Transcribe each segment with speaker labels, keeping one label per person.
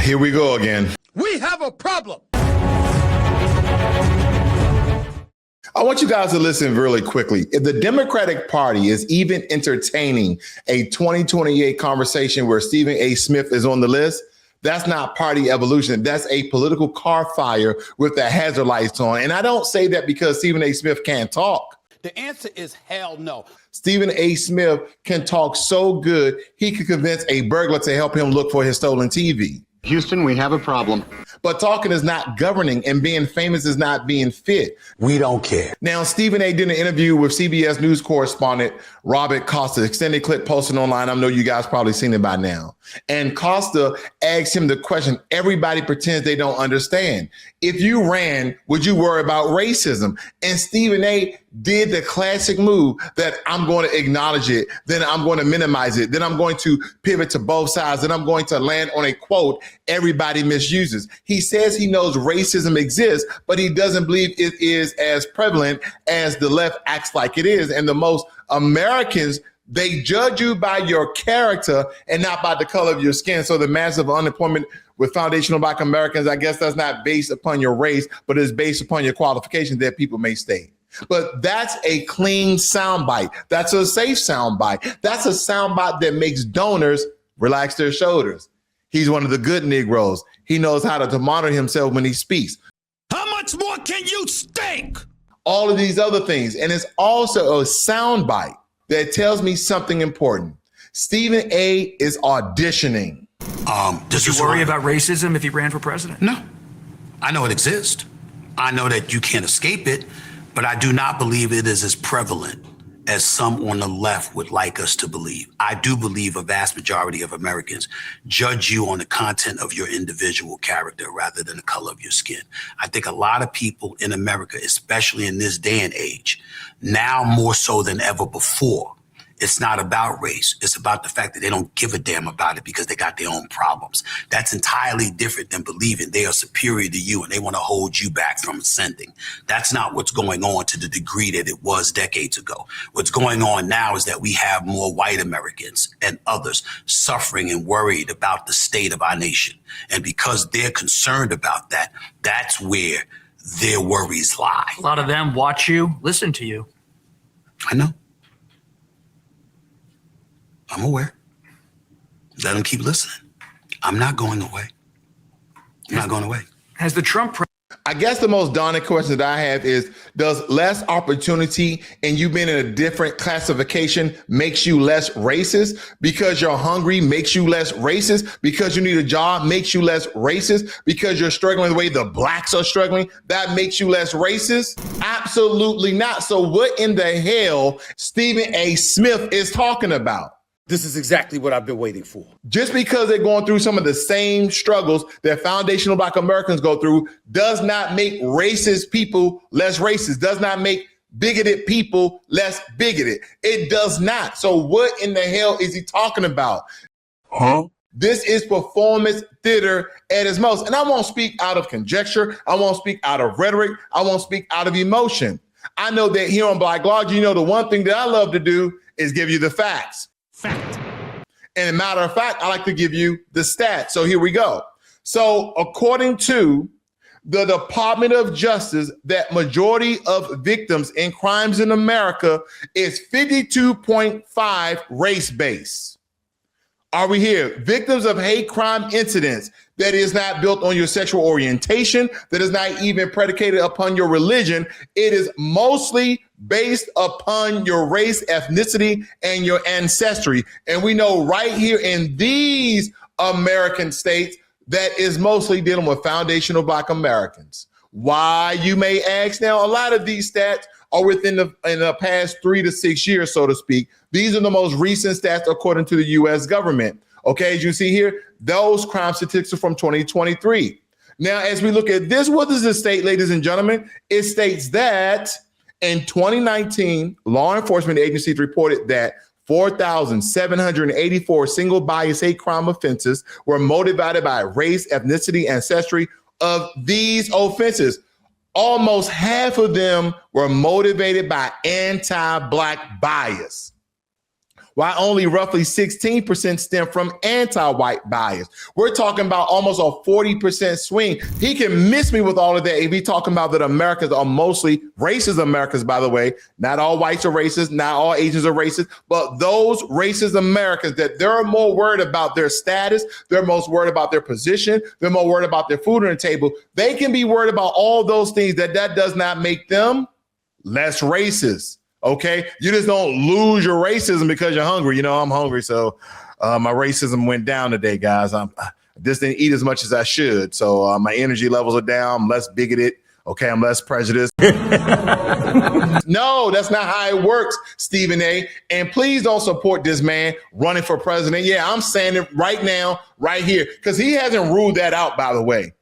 Speaker 1: Here we go again.
Speaker 2: We have a problem.
Speaker 1: I want you guys to listen really quickly. If the Democratic Party is even entertaining a 2028 conversation where Stephen A. Smith is on the list, that's not party evolution. That's a political car fire with the hazard lights on. And I don't say that because Stephen A. Smith can't talk.
Speaker 2: The answer is hell no.
Speaker 1: Stephen A. Smith can talk so good, he could convince a burglar to help him look for his stolen TV.
Speaker 3: Houston, we have a problem.
Speaker 1: But talking is not governing, and being famous is not being fit.
Speaker 4: We don't care.
Speaker 1: Now, Stephen A. did an interview with CBS News correspondent Robert Costa, extended clip posted online. I know you guys probably seen it by now. And Costa asked him the question everybody pretends they don't understand. If you ran, would you worry about racism? And Stephen A. did the classic move that I'm going to acknowledge it, then I'm going to minimize it, then I'm going to pivot to both sides, then I'm going to land on a quote everybody misuses. He says he knows racism exists, but he doesn't believe it is as prevalent as the left acts like it is. And the most Americans, they judge you by your character and not by the color of your skin. So the massive unemployment with foundational Black Americans, I guess that's not based upon your race, but it's based upon your qualifications that people may state. But that's a clean soundbite. That's a safe soundbite. That's a soundbite that makes donors relax their shoulders. He's one of the good Negroes. He knows how to monitor himself when he speaks.
Speaker 2: How much more can you stink?
Speaker 1: All of these other things. And it's also a soundbite that tells me something important. Stephen A. is auditioning.
Speaker 5: Does you worry about racism if he ran for president?
Speaker 6: No. I know it exists. I know that you can't escape it, but I do not believe it is as prevalent as some on the left would like us to believe. I do believe a vast majority of Americans judge you on the content of your individual character rather than the color of your skin. I think a lot of people in America, especially in this day and age, now more so than ever before, it's not about race. It's about the fact that they don't give a damn about it because they got their own problems. That's entirely different than believing they are superior to you and they want to hold you back from ascending. That's not what's going on to the degree that it was decades ago. What's going on now is that we have more white Americans and others suffering and worried about the state of our nation. And because they're concerned about that, that's where their worries lie.
Speaker 5: A lot of them watch you, listen to you.
Speaker 6: I know. I'm aware. Let them keep listening. I'm not going away. I'm not going away.
Speaker 5: Has the Trump
Speaker 1: I guess the most daunting question that I have is, does less opportunity and you being in a different classification makes you less racist? Because you're hungry makes you less racist? Because you need a job makes you less racist? Because you're struggling the way the blacks are struggling, that makes you less racist? Absolutely not. So what in the hell Stephen A. Smith is talking about?
Speaker 2: This is exactly what I've been waiting for.
Speaker 1: Just because they're going through some of the same struggles that foundational Black Americans go through does not make racist people less racist, does not make bigoted people less bigoted. It does not. So what in the hell is he talking about? This is performance theater at its most. And I won't speak out of conjecture. I won't speak out of rhetoric. I won't speak out of emotion. I know that here on Black Lodge, you know, the one thing that I love to do is give you the facts. Fact. And a matter of fact, I like to give you the stats. So here we go. So according to the Department of Justice, that majority of victims in crimes in America is 52.5 race-based. Are we here? Victims of hate crime incidents that is not built on your sexual orientation, that is not even predicated upon your religion. It is mostly based upon your race, ethnicity, and your ancestry. And we know right here in these American states that is mostly dealing with foundational Black Americans. Why, you may ask? Now, a lot of these stats are within the past 3 to 6 years, so to speak. These are the most recent stats according to the U.S. government. Okay, as you see here, those crime statistics are from 2023. Now, as we look at this, what does this state, ladies and gentlemen? It states that in 2019, law enforcement agencies reported that 4,784 single bias hate crime offenses were motivated by race, ethnicity, ancestry. Of these offenses, almost half of them were motivated by anti-Black bias. while only roughly 16% stem from anti-white bias. We're talking about almost a 40% swing. He can miss me with all of that if he's talking about that Americans are mostly racist Americans, by the way. Not all whites are racist, not all Asians are racist, but those racist Americans that they're more worried about their status, they're most worried about their position, they're more worried about their food on the table. They can be worried about all those things. That does not make them less racist. Okay, you just don't lose your racism because you're hungry. You know, I'm hungry, so my racism went down today, guys. I just didn't eat as much as I should, so my energy levels are down. I'm less bigoted. Okay, I'm less prejudiced. No, that's not how it works, Stephen A. And please don't support this man running for president. Yeah, I'm saying it right now, right here, because he hasn't ruled that out, by the way.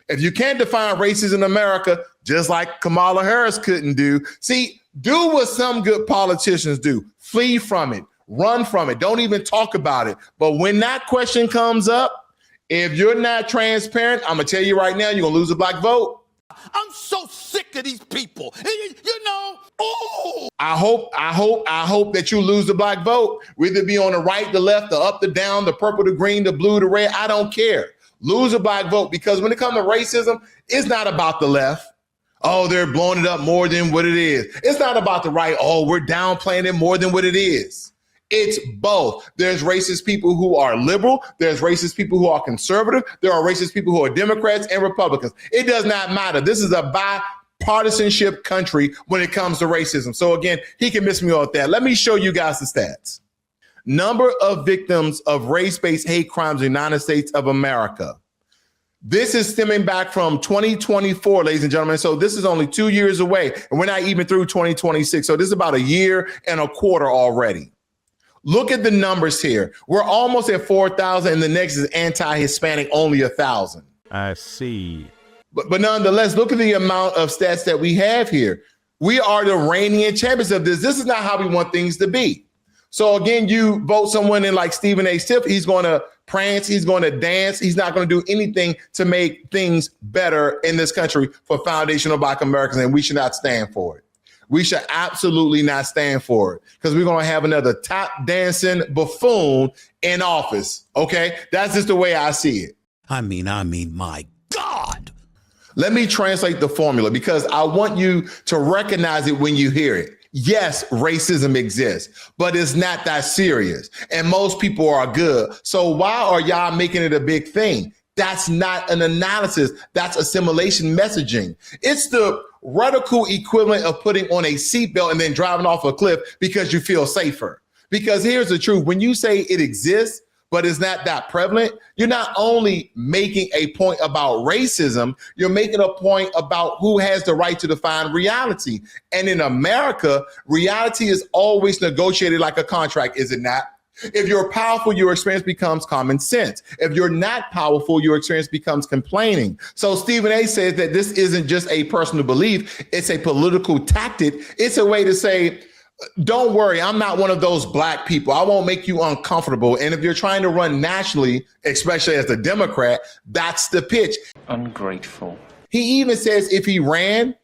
Speaker 1: If you can't define racism in America, just like Kamala Harris couldn't do, see, do what some good politicians do. Flee from it. Run from it. Don't even talk about it. But when that question comes up, if you're not transparent, I'm going to tell you right now, you're going to lose a black vote.
Speaker 2: I'm so sick of these people. You know, oh.
Speaker 1: I hope that you lose the black vote. Whether it be on the right, the left, the up, the down, the purple, the green, the blue, the red. I don't care. Lose a black vote, because when it comes to racism, it's not about the left. Oh, they're blowing it up more than what it is. It's not about the right. Oh, we're downplaying it more than what it is. It's both. There's racist people who are liberal. There's racist people who are conservative. There are racist people who are Democrats and Republicans. It does not matter. This is a bipartisanship country when it comes to racism. So again, he can miss me with that. Let me show you guys the stats. Number of victims of race-based hate crimes in the United States of America. This is stemming back from 2024, ladies and gentlemen. So this is only 2 years away, and we're not even through 2026. So this is about a year and a quarter already. Look at the numbers here. We're almost at 4,000, and the next is anti-Hispanic, only 1,000.
Speaker 3: I see.
Speaker 1: But nonetheless, look at the amount of stats that we have here. We are the reigning champions of this. This is not how we want things to be. So again, you vote someone in like Stephen A. Smith, he's going to prance, he's going to dance, he's not going to do anything to make things better in this country for foundational Black Americans, and we should not stand for it. We should absolutely not stand for it, because we're going to have another tap dancing buffoon in office. Okay, that's just the way I see it.
Speaker 2: I mean, my God.
Speaker 1: Let me translate the formula, because I want you to recognize it when you hear it. Yes, racism exists, but it's not that serious. And most people are good. So why are y'all making it a big thing? That's not an analysis. That's assimilation messaging. It's the radical equivalent of putting on a seatbelt and then driving off a cliff because you feel safer. Because here's the truth. When you say it exists, but it's not that prevalent, you're not only making a point about racism, you're making a point about who has the right to define reality. And in America, reality is always negotiated like a contract, is it not? If you're powerful, your experience becomes common sense. If you're not powerful, your experience becomes complaining. So Stephen A. says that this isn't just a personal belief, it's a political tactic. It's a way to say, don't worry, I'm not one of those black people. I won't make you uncomfortable. And if you're trying to run nationally, especially as a Democrat, that's the pitch.
Speaker 4: Ungrateful.
Speaker 1: He even says if he ran,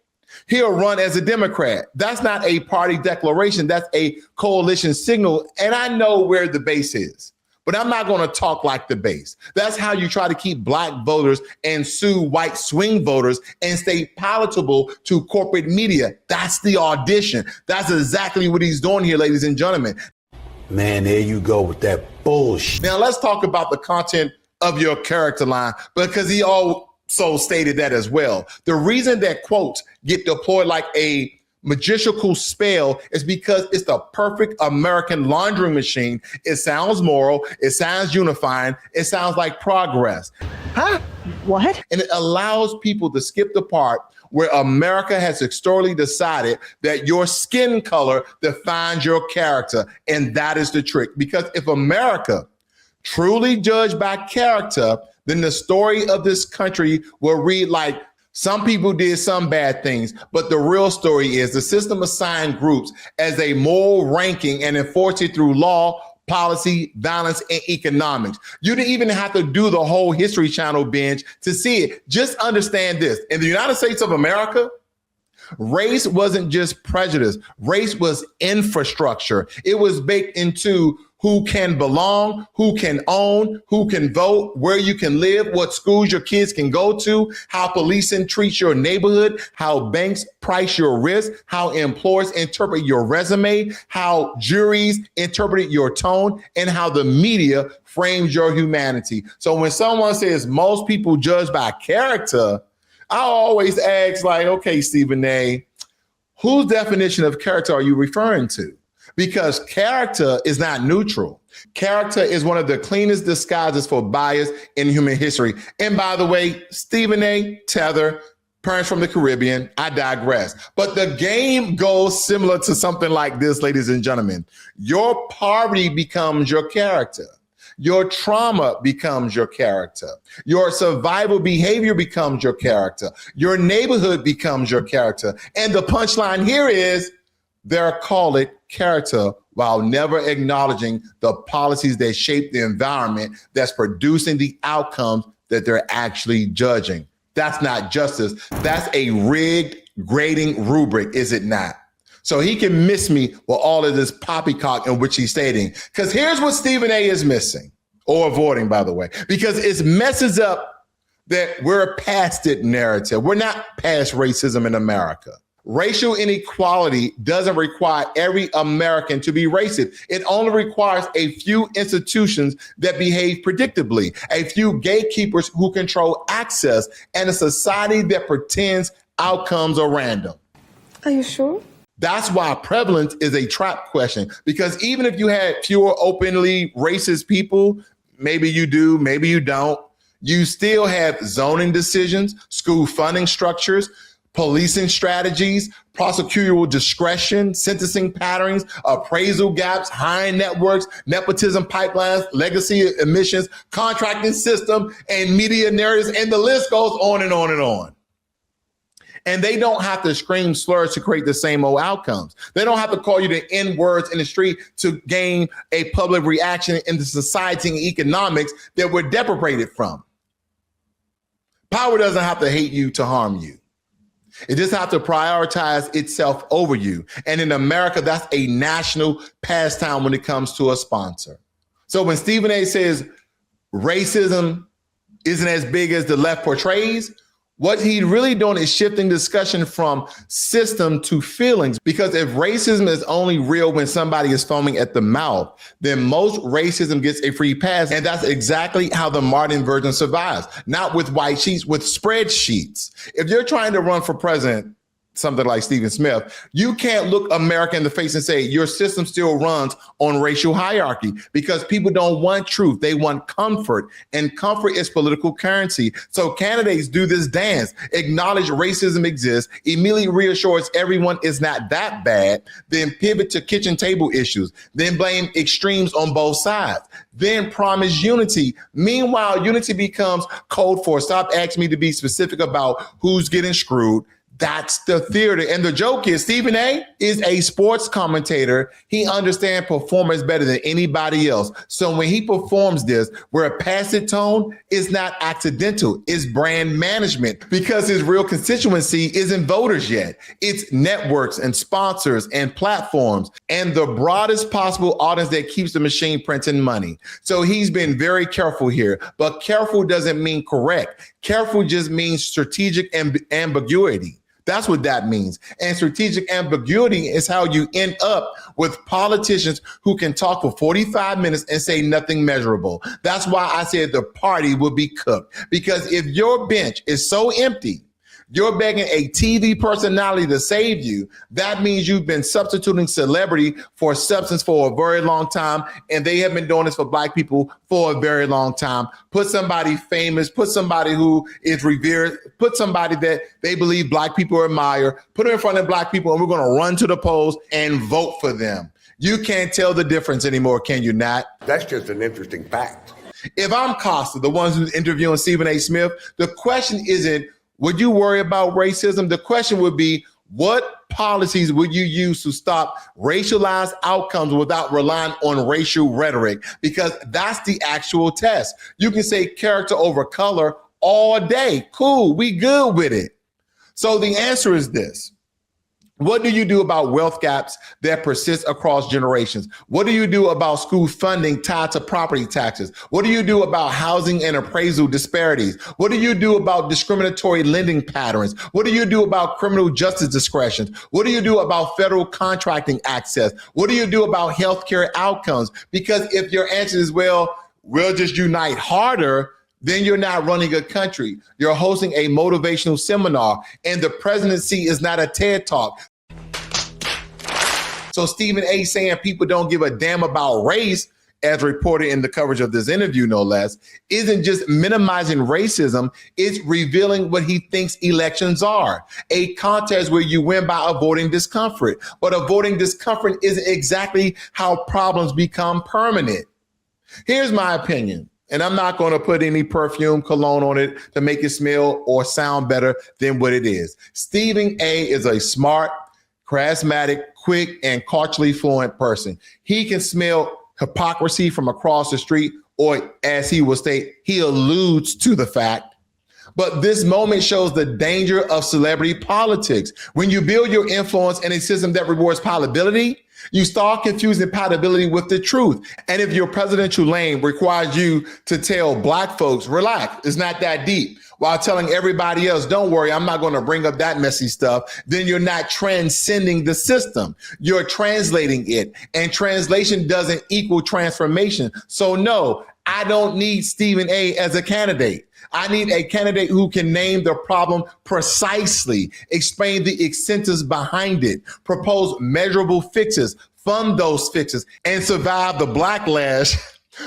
Speaker 1: he'll run as a Democrat. That's not a party declaration. That's a coalition signal. And I know where the base is, but I'm not going to talk like the base. That's how you try to keep black voters and sue white swing voters and stay palatable to corporate media. That's the audition. That's exactly what he's doing here, ladies and gentlemen.
Speaker 6: Man, there you go with that bullshit.
Speaker 1: Now let's talk about the content of your character line, because he also stated that as well. The reason that quotes get deployed like a magical spell is because it's the perfect American laundering machine. It sounds moral, it sounds unifying, it sounds like progress.
Speaker 7: Huh? What?
Speaker 1: And it allows people to skip the part where America has historically decided that your skin color defines your character. And that is the trick. Because if America truly judged by character, then the story of this country will read like, some people did some bad things, but the real story is the system assigned groups as a moral ranking and enforced it through law, policy, violence, and economics. You didn't even have to do the whole History Channel binge to see it. Just understand this. In the United States of America, race wasn't just prejudice. Race was infrastructure. It was baked into who can belong, who can own, who can vote, where you can live, what schools your kids can go to, how policing treats your neighborhood, how banks price your risk, how employers interpret your resume, how juries interpret your tone, and how the media frames your humanity. So when someone says most people judge by character, I always ask, like, okay, Stephen A., whose definition of character are you referring to? Because character is not neutral. Character is one of the cleanest disguises for bias in human history. And by the way, Stephen A., Tether, parents from the Caribbean, I digress. But the game goes similar to something like this, ladies and gentlemen. Your poverty becomes your character. Your trauma becomes your character. Your survival behavior becomes your character. Your neighborhood becomes your character. And the punchline here is they're called it character while never acknowledging the policies that shape the environment that's producing the outcomes that they're actually judging. That's not justice. That's a rigged grading rubric, is it not? So he can miss me with all of this poppycock in which he's stating. Because here's what Stephen A. is missing, or avoiding, by the way, because it messes up that we're past it narrative. We're not past racism in America. Racial inequality doesn't require every American to be racist. It only requires a few institutions that behave predictably, a few gatekeepers who control access, and a society that pretends outcomes are random.
Speaker 3: Are you sure?
Speaker 1: That's why prevalence is a trap question, because even if you had fewer openly racist people, maybe you do, maybe you don't, you still have zoning decisions, school funding structures, policing strategies, prosecutorial discretion, sentencing patterns, appraisal gaps, hiring networks, nepotism pipelines, legacy emissions, contracting system, and media narratives, and the list goes on and on and on. And they don't have to scream slurs to create the same old outcomes. They don't have to call you the N words in the street to gain a public reaction in the society and economics that we're deprivated from. Power doesn't have to hate you to harm you. It just has to prioritize itself over you. And in America, that's a national pastime when it comes to a sponsor. So when Stephen A. says racism isn't as big as the left portrays, what he's really doing is shifting discussion from system to feelings, because if racism is only real when somebody is foaming at the mouth, then most racism gets a free pass. And that's exactly how the modern version survives, not with white sheets, with spreadsheets. If you're trying to run for president, something like Stephen Smith, you can't look America in the face and say your system still runs on racial hierarchy, because people don't want truth. They want comfort, and comfort is political currency. So candidates do this dance, acknowledge racism exists, immediately reassures everyone it's not that bad, then pivot to kitchen table issues, then blame extremes on both sides, then promise unity. Meanwhile, unity becomes code for stop asking me to be specific about who's getting screwed. That's the theater. And the joke is Stephen A. is a sports commentator. He understands performance better than anybody else. So when he performs this, where a passive tone is not accidental, it's brand management, because his real constituency isn't voters yet. It's networks and sponsors and platforms and the broadest possible audience that keeps the machine printing money. So he's been very careful here, but careful doesn't mean correct. Careful just means strategic ambiguity. That's what that means. And strategic ambiguity is how you end up with politicians who can talk for 45 minutes and say nothing measurable. That's why I said the party will be cooked. Because if your bench is so empty, you're begging a TV personality to save you, that means you've been substituting celebrity for substance for a very long time, and they have been doing this for Black people for a very long time. Put somebody famous, put somebody who is revered, put somebody that they believe Black people admire, put them in front of Black people, and we're going to run to the polls and vote for them. You can't tell the difference anymore, can you not?
Speaker 4: That's just an interesting fact.
Speaker 1: If I'm Costa, the ones who's interviewing Stephen A. Smith, the question isn't, would you worry about racism? The question would be, what policies would you use to stop racialized outcomes without relying on racial rhetoric? Because that's the actual test. You can say character over color all day. Cool, we good with it. So the answer is this. What do you do about wealth gaps that persist across generations? What do you do about school funding tied to property taxes? What do you do about housing and appraisal disparities? What do you do about discriminatory lending patterns? What do you do about criminal justice discretions? What do you do about federal contracting access? What do you do about healthcare outcomes? Because if your answer is, well, we'll just unite harder, then you're not running a country. You're hosting a motivational seminar, and the presidency is not a TED Talk. So Stephen A. saying people don't give a damn about race, as reported in the coverage of this interview, no less, isn't just minimizing racism, it's revealing what he thinks elections are. A contest where you win by avoiding discomfort. But avoiding discomfort isn't exactly how problems become permanent. Here's my opinion. And I'm not going to put any perfume, cologne on it to make it smell or sound better than what it is. Stephen A. is a smart, charismatic, quick, and culturally fluent person. He can smell hypocrisy from across the street, or as he will state, he alludes to the fact. But this moment shows the danger of celebrity politics. When you build your influence in a system that rewards palatability, you start confusing palatability with the truth. And if your presidential lane requires you to tell Black folks, relax, it's not that deep, while telling everybody else, don't worry, I'm not going to bring up that messy stuff, then you're not transcending the system. You're translating it. And translation doesn't equal transformation. So no, I don't need Stephen A. as a candidate. I need a candidate who can name the problem precisely, explain the incentives behind it, propose measurable fixes, fund those fixes, and survive the backlash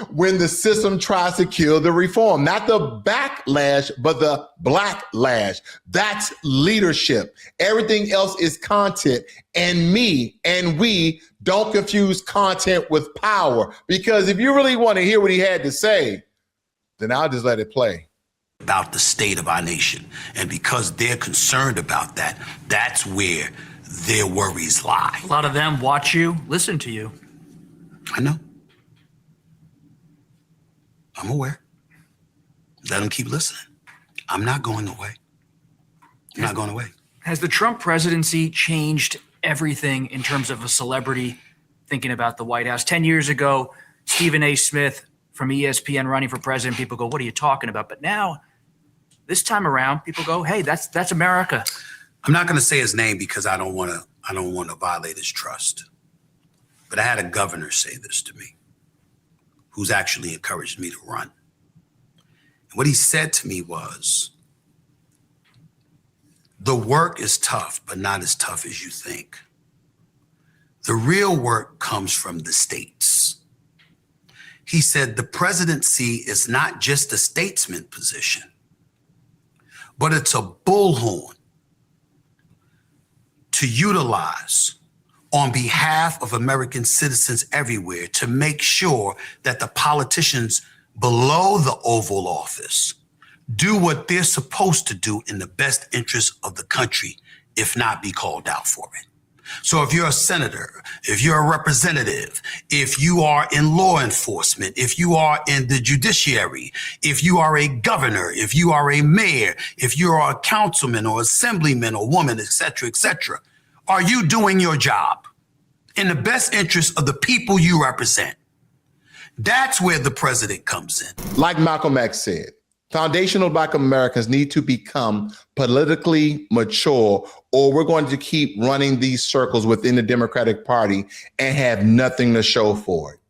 Speaker 1: when the system tries to kill the reform. Not the backlash, but the blacklash. That's leadership. Everything else is content. And me and we don't confuse content with power. Because if you really want to hear what he had to say, then I'll just let it play.
Speaker 6: About the state of our nation. And because they're concerned about that, that's where their worries lie.
Speaker 5: A lot of them watch you, listen to you.
Speaker 6: I know. I'm aware. Let them keep listening. I'm not going away. I'm not going away.
Speaker 5: Has the Trump presidency changed everything in terms of a celebrity thinking about the White House? 10 years ago, Stephen A. Smith from ESPN running for president, people go, what are you talking about? But now, this time around, people go, hey, that's America.
Speaker 6: I'm not going to say his name because I don't want to violate his trust. But I had a governor say this to me, who's actually encouraged me to run. And what he said to me was, the work is tough, but not as tough as you think. The real work comes from the states. He said the presidency is not just a statesman position, but it's a bullhorn to utilize on behalf of American citizens everywhere to make sure that the politicians below the Oval Office do what they're supposed to do in the best interest of the country, if not be called out for it. So if you're a senator, if you're a representative, if you are in law enforcement, if you are in the judiciary, if you are a governor, if you are a mayor, if you are a councilman or assemblyman or woman, et cetera, are you doing your job in the best interest of the people you represent? That's where the president comes in.
Speaker 1: Like Malcolm X said, foundational Black Americans need to become politically mature, or we're going to keep running these circles within the Democratic Party and have nothing to show for it.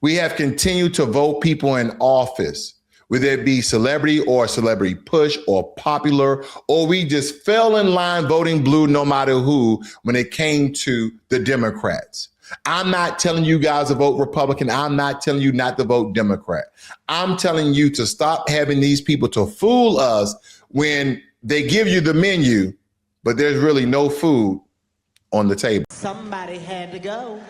Speaker 1: We have continued to vote people in office, whether it be celebrity or celebrity push or popular, or we just fell in line voting blue no matter who when it came to the Democrats. I'm not telling you guys to vote Republican. I'm not telling you not to vote Democrat. I'm telling you to stop having these people to fool us when they give you the menu, but there's really no food on the table.
Speaker 3: Somebody had to go.